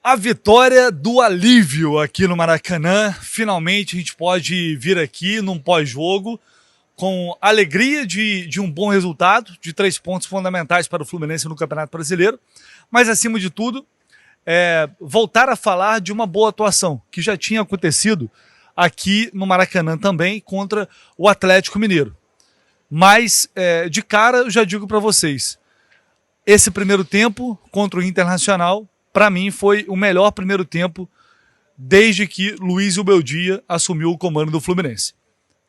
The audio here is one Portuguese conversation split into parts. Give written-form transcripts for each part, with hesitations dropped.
A vitória do alívio aqui no Maracanã. Finalmente a gente pode vir aqui num pós-jogo com alegria de um bom resultado, de 3 pontos fundamentais para o Fluminense no Campeonato Brasileiro, mas acima de tudo, voltar a falar de uma boa atuação, que já tinha acontecido aqui no Maracanã também contra o Atlético Mineiro. Mas, de cara, eu já digo para vocês, esse primeiro tempo contra o Internacional, para mim, foi o melhor primeiro tempo desde que Luiz Ubeldia assumiu o comando do Fluminense.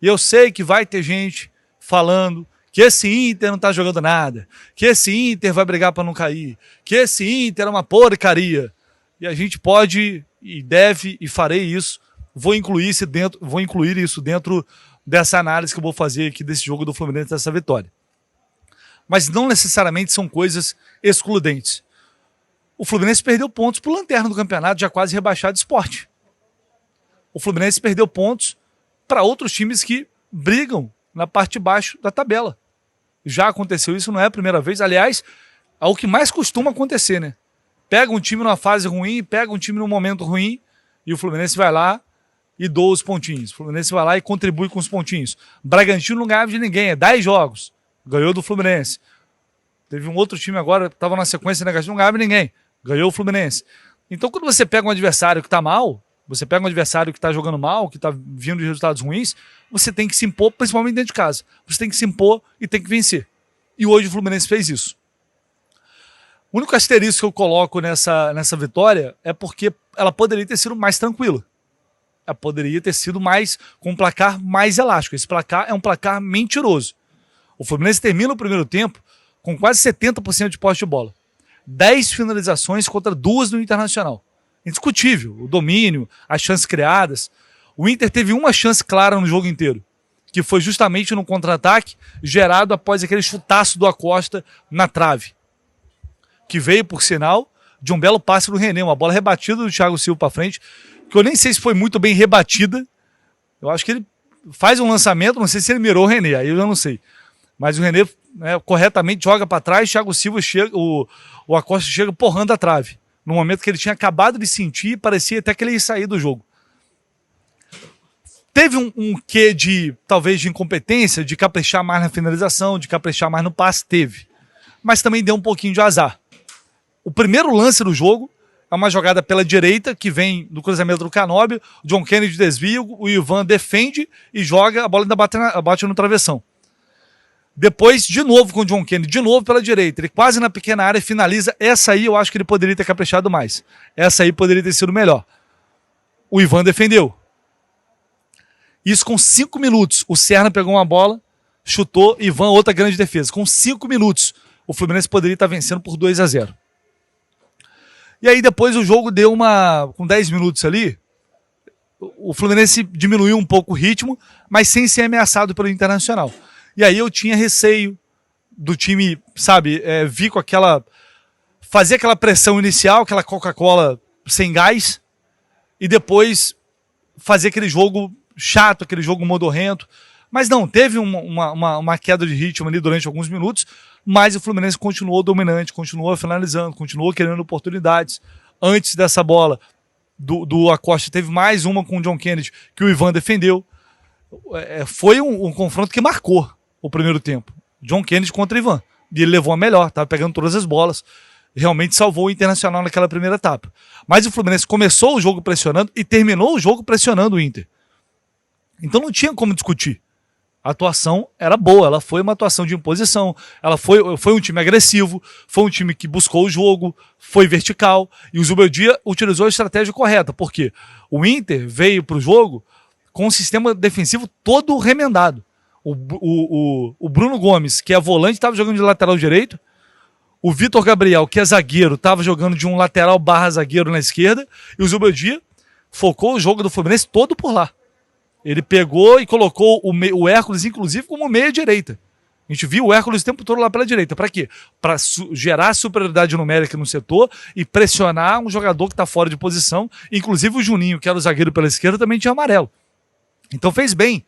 E eu sei que vai ter gente falando que esse Inter não tá jogando nada, que esse Inter vai brigar para não cair, que esse Inter é uma porcaria. E a gente pode e deve e farei isso. Vou incluir isso dentro dessa análise que eu vou fazer aqui desse jogo do Fluminense, dessa vitória. Mas não necessariamente são coisas excludentes. O Fluminense perdeu pontos para o lanterna do campeonato, já quase rebaixado Sport. O Fluminense perdeu pontos para outros times que brigam na parte de baixo da tabela. Já aconteceu isso, não é a primeira vez. Aliás, é o que mais costuma acontecer, né? Pega um time numa fase ruim, pega um time num momento ruim e o Fluminense vai lá e doa os pontinhos. O Fluminense vai lá e contribui com os pontinhos. Bragantino não ganhava de ninguém, 10 jogos. Ganhou do Fluminense. Teve um outro time agora que estava na sequência negativa, não ganhava de ninguém. Ganhou o Fluminense. Então, quando você pega um adversário que está mal, você pega um adversário que está jogando mal, que está vindo de resultados ruins, você tem que se impor, principalmente dentro de casa. Você tem que se impor e tem que vencer. E hoje o Fluminense fez isso. O único asterisco que eu coloco nessa vitória é porque ela poderia ter sido mais tranquila. Ela poderia ter sido com um placar mais elástico. Esse placar é um placar mentiroso. O Fluminense termina o primeiro tempo com quase 70% de posse de bola. 10 finalizações contra 2 no Internacional. Indiscutível, o domínio, as chances criadas. O Inter teve uma chance clara no jogo inteiro, que foi justamente no contra-ataque, gerado após aquele chutaço do Acosta na trave, que veio, por sinal, de um belo passe do René, uma bola rebatida do Thiago Silva para frente, que eu nem sei se foi muito bem rebatida. Eu acho que ele faz um lançamento, não sei se ele mirou o René, aí eu já não sei. Mas o René corretamente joga para trás, Thiago Silva chega, o Acosta chega porrando a trave. No momento que ele tinha acabado de sentir, parecia até que ele ia sair do jogo. Teve um quê talvez de incompetência, de caprichar mais na finalização, de caprichar mais no passe, teve. Mas também deu um pouquinho de azar. O primeiro lance do jogo é uma jogada pela direita, que vem do cruzamento do Canóbio, o John Kennedy desvia, o Ivan defende e joga, a bola ainda bate no travessão. Depois, de novo com o John Kennedy, de novo pela direita, ele quase na pequena área finaliza. Essa aí eu acho que ele poderia ter caprichado mais. Essa aí poderia ter sido melhor. O Ivan defendeu. Isso com 5 minutos. O Serna pegou uma bola, chutou, Ivan, outra grande defesa. Com 5 minutos, o Fluminense poderia estar vencendo por 2-0. E aí depois o jogo deu com 10 minutos ali, o Fluminense diminuiu um pouco o ritmo, mas sem ser ameaçado pelo Internacional. E aí eu tinha receio do time, sabe, vir com fazer aquela pressão inicial, aquela Coca-Cola sem gás, e depois fazer aquele jogo chato, aquele jogo modorrento. Mas não, teve uma queda de ritmo ali durante alguns minutos, mas o Fluminense continuou dominante, continuou finalizando, continuou querendo oportunidades. Antes dessa bola do Acosta, teve mais uma com o John Kennedy, que o Ivan defendeu. Foi um confronto que marcou o primeiro tempo. John Kennedy contra Ivan. E ele levou a melhor, estava pegando todas as bolas. Realmente salvou o Internacional naquela primeira etapa. Mas o Fluminense começou o jogo pressionando e terminou o jogo pressionando o Inter. Então não tinha como discutir. A atuação era boa, ela foi uma atuação de imposição, ela foi um time agressivo, foi um time que buscou o jogo, foi vertical, e o Zubeldia utilizou a estratégia correta, porque o Inter veio para o jogo com um sistema defensivo todo remendado. O Bruno Gomes, que é volante, estava jogando de lateral direito. O Vitor Gabriel, que é zagueiro, estava jogando de um lateral / zagueiro na esquerda. E o Zubeldia focou o jogo do Fluminense todo por lá. Ele pegou e colocou o Hércules, inclusive, como meia-direita. A gente viu o Hércules o tempo todo lá pela direita. Para quê? Para gerar superioridade numérica no setor e pressionar um jogador que está fora de posição. Inclusive o Juninho, que era o zagueiro pela esquerda, também tinha amarelo. Então fez bem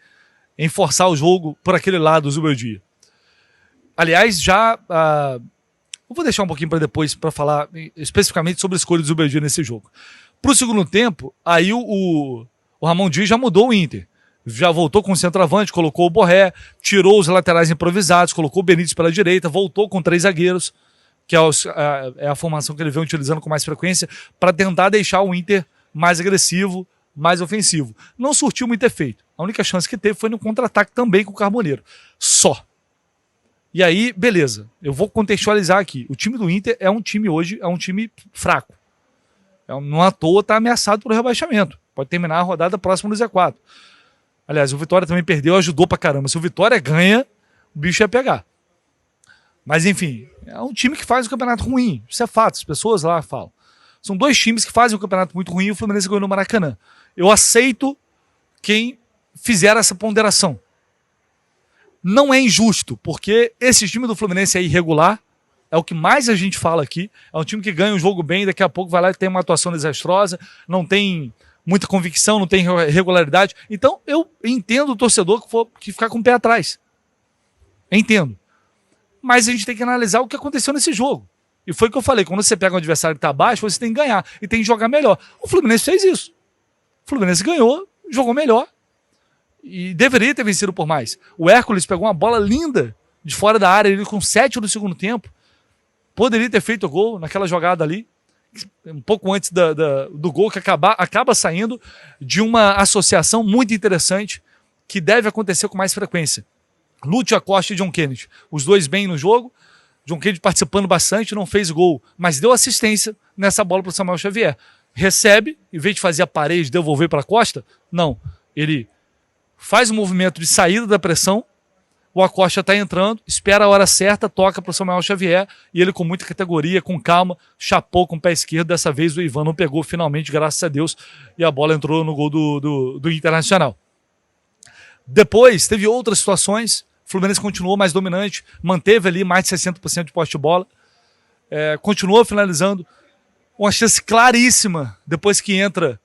em forçar o jogo por aquele lado do Zubeldia. Aliás, já Eu vou deixar um pouquinho para depois para falar especificamente sobre a escolha do Zubeldia nesse jogo. Para o segundo tempo, aí o Ramon Dias já mudou o Inter. Já voltou com o centroavante, colocou o Borré, tirou os laterais improvisados, colocou o Benítez pela direita, voltou com 3 zagueiros, que é a formação que ele vem utilizando com mais frequência, para tentar deixar o Inter mais agressivo, mais ofensivo. Não surtiu muito efeito. A única chance que teve foi no contra-ataque também com o Carboneiro. Só. E aí, beleza. Eu vou contextualizar aqui. O time do Inter é um time hoje, é um time fraco. Não à toa está ameaçado pelo rebaixamento. Pode terminar a rodada próxima do Z4. Aliás, o Vitória também perdeu, ajudou pra caramba. Se o Vitória ganha, o bicho ia pegar. Mas enfim, é um time que faz um campeonato ruim. Isso é fato, as pessoas lá falam. São 2 times que fazem um campeonato muito ruim e o Fluminense ganhou no Maracanã. Eu aceito quem fizer essa ponderação. Não é injusto, porque esse time do Fluminense é irregular, é o que mais a gente fala aqui, é um time que ganha um jogo bem, daqui a pouco vai lá e tem uma atuação desastrosa, não tem muita convicção, não tem regularidade. Então eu entendo o torcedor que ficar com o pé atrás. Entendo. Mas a gente tem que analisar o que aconteceu nesse jogo. E foi o que eu falei, quando você pega um adversário que está abaixo, você tem que ganhar e tem que jogar melhor. O Fluminense fez isso. O Fluminense ganhou, jogou melhor e deveria ter vencido por mais. O Hércules pegou uma bola linda de fora da área, ele com 7 do segundo tempo. Poderia ter feito o gol naquela jogada ali, um pouco antes do gol, que acaba saindo de uma associação muito interessante que deve acontecer com mais frequência. Lúcio Acosta e John Kennedy, os dois bem no jogo, John Kennedy participando bastante, não fez gol, mas deu assistência nessa bola para o Samuel Xavier. Recebe, em vez de fazer a parede, devolver para a Costa, não, ele faz o movimento de saída da pressão, o Acosta está entrando, espera a hora certa, toca para o Samuel Xavier e ele com muita categoria, com calma, chapou com o pé esquerdo. Dessa vez o Ivan não pegou finalmente, graças a Deus, e a bola entrou no gol do Internacional. Depois teve outras situações, o Fluminense continuou mais dominante, manteve ali mais de 60% de posse de bola, continuou finalizando, uma chance claríssima depois que entra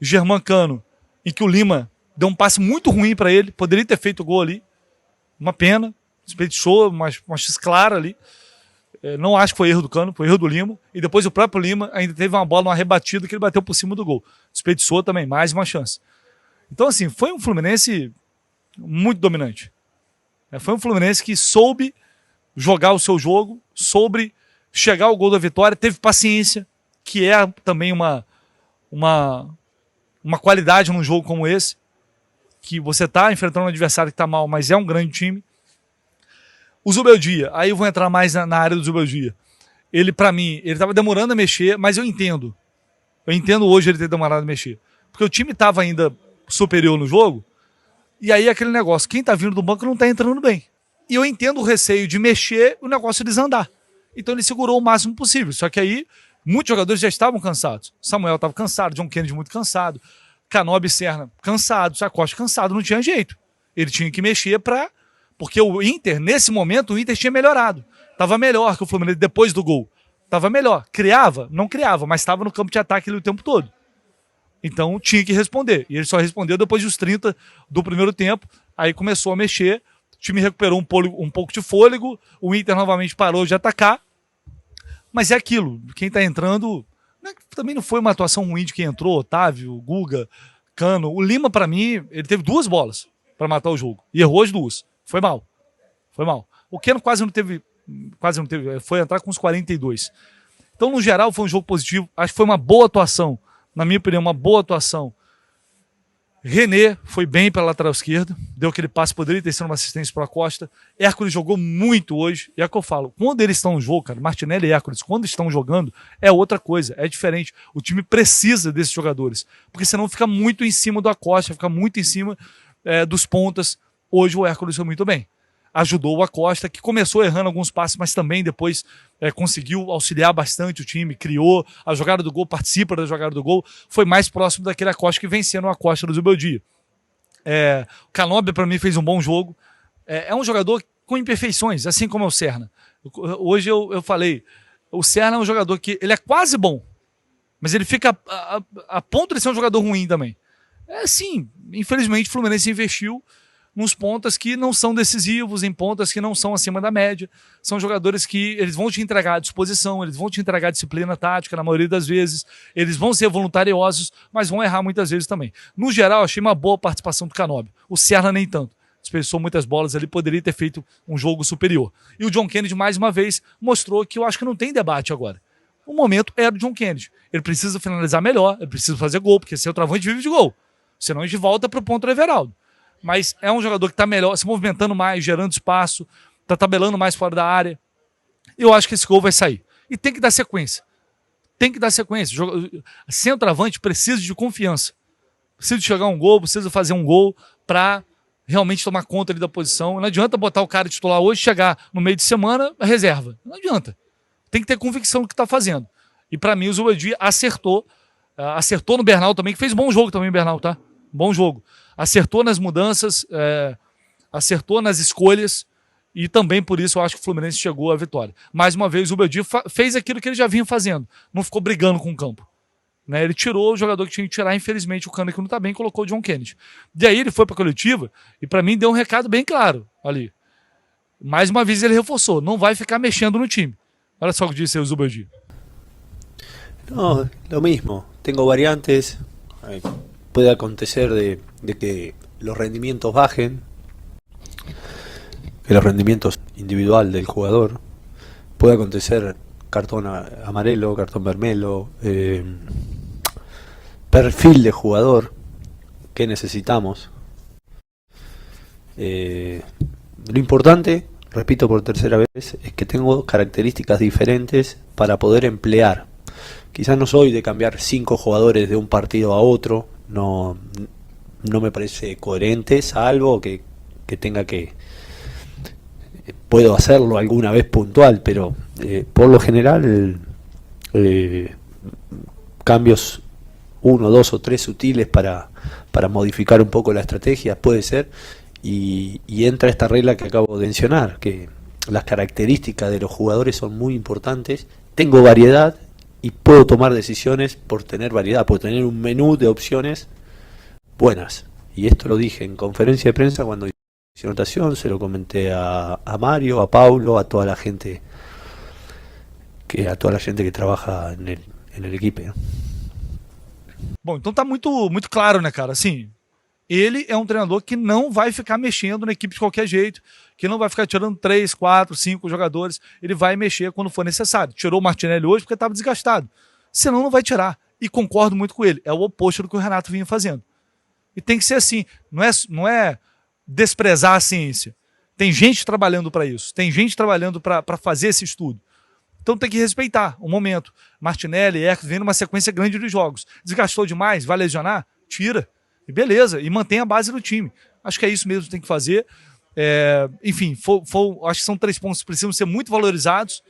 Germancano, em que o Lima deu um passe muito ruim para ele, poderia ter feito o gol ali. Uma pena, desperdiçou uma chance clara ali. Não acho que foi erro do Cano, foi erro do Lima. E depois o próprio Lima ainda teve uma bola, uma rebatida que ele bateu por cima do gol. Desperdiçou também, mais uma chance. Então, assim, foi um Fluminense muito dominante. Foi um Fluminense que soube jogar o seu jogo, soube chegar ao gol da vitória, teve paciência, que é também uma qualidade num jogo como esse, que você está enfrentando um adversário que está mal, mas é um grande time. O Zubeldia, aí eu vou entrar mais na área do Zubeldia. Ele, para mim, ele estava demorando a mexer, mas eu entendo. Eu entendo hoje ele ter demorado a mexer. Porque o time estava ainda superior no jogo, e aí aquele negócio, quem está vindo do banco não está entrando bem. E eu entendo o receio de mexer, o negócio desandar. Então ele segurou o máximo possível. Só que aí, muitos jogadores já estavam cansados. Samuel estava cansado, John Kennedy muito cansado, Canobi e Serna cansado, Acosta cansado, não tinha jeito. Ele tinha que mexer porque o Inter, nesse momento, o Inter tinha melhorado. Estava melhor que o Fluminense depois do gol. Estava melhor. Criava? Não criava, mas estava no campo de ataque ali o tempo todo. Então tinha que responder. E ele só respondeu depois dos 30 do primeiro tempo. Aí começou a mexer, o time recuperou um pouco de fôlego, o Inter novamente parou de atacar. Mas é aquilo, quem está entrando... Também não foi uma atuação ruim de quem entrou, Otávio, Guga, Cano. O Lima, para mim, ele teve 2 bolas para matar o jogo. E errou as 2. Foi mal. O Keno quase não teve, foi entrar com uns 42. Então, no geral, foi um jogo positivo. Acho que foi uma boa atuação. Na minha opinião, uma boa atuação. René foi bem pela lateral esquerda, deu aquele passe, poderia ter sido uma assistência para a Costa. Hércules jogou muito hoje, e é o que eu falo, quando eles estão no jogo, cara, Martinelli e Hércules, quando estão jogando, é outra coisa, é diferente. O time precisa desses jogadores, porque senão fica muito em cima do Acosta, fica muito em cima dos pontas. Hoje o Hércules foi muito bem. Ajudou o Acosta, que começou errando alguns passes, mas também depois conseguiu auxiliar bastante o time, criou a jogada do gol, participa da jogada do gol, foi mais próximo daquele Acosta que vencendo o Acosta do Zubeldia. O Canobi, para mim, fez um bom jogo. É um jogador com imperfeições, assim como é o Serna. Hoje eu falei, o Serna é um jogador que ele é quase bom, mas ele fica a ponto de ser um jogador ruim também. Sim, infelizmente o Fluminense investiu nos pontas que não são decisivos, em pontas que não são acima da média. São jogadores que eles vão te entregar a disposição, eles vão te entregar a disciplina tática na maioria das vezes, eles vão ser voluntariosos, mas vão errar muitas vezes também. No geral, achei uma boa participação do Canóbio. O Serra nem tanto. Desperdiçou muitas bolas ali, poderia ter feito um jogo superior. E o John Kennedy, mais uma vez, mostrou que eu acho que não tem debate agora. O momento é do John Kennedy. Ele precisa finalizar melhor, ele precisa fazer gol, porque se o travante vive de gol. Senão a gente volta para o ponto do Everaldo. Mas é um jogador que está melhor, se movimentando mais, gerando espaço, está tabelando mais fora da área. Eu acho que esse gol vai sair. E tem que dar sequência. Tem que dar sequência. Centroavante precisa de confiança. Precisa de chegar um gol, precisa fazer um gol para realmente tomar conta ali da posição. Não adianta botar o cara titular hoje, chegar no meio de semana, reserva. Não adianta. Tem que ter convicção do que está fazendo. E para mim o Zubeldia acertou. Acertou no Bernal também, que fez bom jogo também o Bernal, tá? Bom jogo. Acertou nas mudanças, acertou nas escolhas e também por isso eu acho que o Fluminense chegou à vitória. Mais uma vez o Zubeldia fez aquilo que ele já vinha fazendo. Não ficou brigando com o campo. Né? Ele tirou o jogador que tinha que tirar, infelizmente o Cano que não está bem, colocou o John Kennedy. E aí ele foi para a coletiva e para mim deu um recado bem claro ali. Mais uma vez ele reforçou, não vai ficar mexendo no time. Olha só o que disse o Zubeldia. No, lo mismo. Tengo variantes. Puede acontecer de que los rendimientos bajen, que los rendimientos individual del jugador. Puede acontecer cartón amarelo, cartón vermelho, perfil de jugador que necesitamos. Lo importante, repito por tercera vez, es que tengo características diferentes para poder emplear. Quizás no soy de cambiar 5 jugadores de un partido a otro, no me parece coherente, salvo que tenga que... Puedo hacerlo alguna vez puntual, pero por lo general cambios 1, 2 o 3 sutiles para modificar un poco la estrategia, puede ser, y entra esta regla que acabo de mencionar, que las características de los jugadores son muy importantes, tengo variedad, y puedo tomar decisiones por tener variedad, por tener un menú de opciones buenas. Y esto lo dije en conferencia de prensa cuando hice anotación, se lo comenté a Mario, a Paulo, a toda la gente que trabaja en el equipo. ¿No? Bom, então tá muito claro, né, cara? Assim, ele é um treinador que não vai ficar mexendo na equipe de qualquer jeito, que não vai ficar tirando 3, 4, 5 jogadores, ele vai mexer quando for necessário. Tirou o Martinelli hoje porque estava desgastado, senão não vai tirar. E concordo muito com ele, é o oposto do que o Renato vinha fazendo. E tem que ser assim, não é desprezar a ciência. Tem gente trabalhando para isso, tem gente trabalhando para fazer esse estudo. Então tem que respeitar o momento. Martinelli, Hercules, vem numa sequência grande de jogos. Desgastou demais, vai lesionar? Tira. E beleza, e mantém a base do time. Acho que é isso mesmo que tem que fazer. Enfim, acho que são 3 pontos que precisam ser muito valorizados,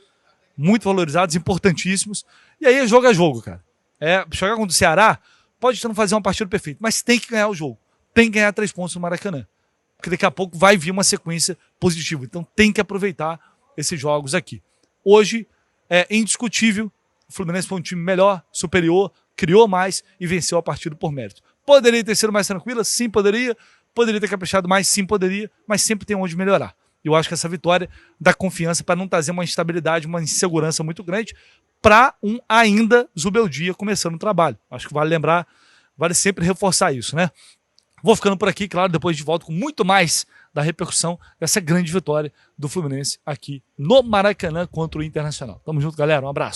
importantíssimos. E aí é jogo, cara. Chegar contra o Ceará, pode não fazer uma partida perfeita, mas tem que ganhar o jogo. Tem que ganhar 3 pontos no Maracanã. Porque daqui a pouco vai vir uma sequência positiva. Então tem que aproveitar esses jogos aqui. Hoje é indiscutível, o Fluminense foi um time melhor, superior, criou mais e venceu a partida por mérito. Poderia ter sido mais tranquila? Sim, poderia. Poderia ter caprichado mais? Sim, poderia. Mas sempre tem onde melhorar. Eu acho que essa vitória dá confiança para não trazer uma instabilidade, uma insegurança muito grande para um ainda Zubeldia começando o trabalho. Acho que vale lembrar, vale sempre reforçar isso, né? Vou ficando por aqui, claro, depois de volta com muito mais da repercussão dessa grande vitória do Fluminense aqui no Maracanã contra o Internacional. Tamo junto, galera. Um abraço.